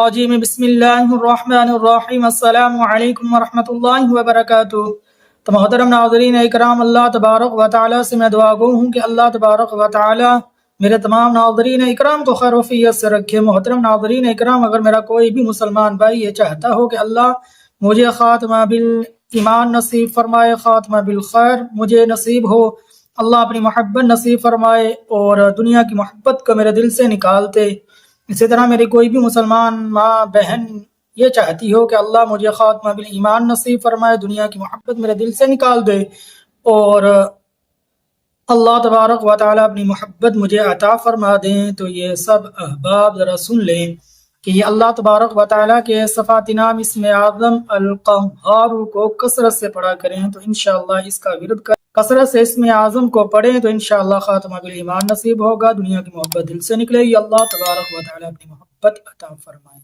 الرجیم بسم اللہ الرحمن الرحیم السلام علیکم ورحمۃ اللہ وبرکاتہ۔ تو محترم ناظرین اکرام، اللہ تبارک و تعالیٰ سے میں دعا گو ہوں کہ اللہ تبارک و تعالیٰ میرے تمام ناظرین اکرام کو خیر و عافیت سے رکھے۔ محترم ناظرین اکرام، اگر میرا کوئی بھی مسلمان بھائی یہ چاہتا ہو کہ اللہ مجھے خاتمہ بالایمان نصیب فرمائے، خاتمہ بالخیر مجھے نصیب ہو، اللہ اپنی محبت نصیب فرمائے اور دنیا کی محبت کو میرے دل سے نکال دے، اسی طرح میری کوئی بھی مسلمان ماں بہن یہ چاہتی ہو کہ اللہ مجھے خاتمہ بالایمان نصیب فرمائے، دنیا کی محبت میرے دل سے نکال دے اور اللہ تبارک و تعالیٰ اپنی محبت مجھے عطا فرما دیں، تو یہ سب احباب ذرا سن لیں کہ یہ اللہ تبارک و تعالیٰ کے صفات نام اسم اعظم القہار کو کثرت سے پڑھا کریں، تو انشاءاللہ اس کا ورد کریں، کثرت سے اسم اعظم کو پڑھیں تو انشاءاللہ خاتمہ بالایمان نصیب ہوگا، دنیا کی محبت دل سے نکلے گی، اللہ تبارک و تعالیٰ اپنی محبت عطا فرمائے۔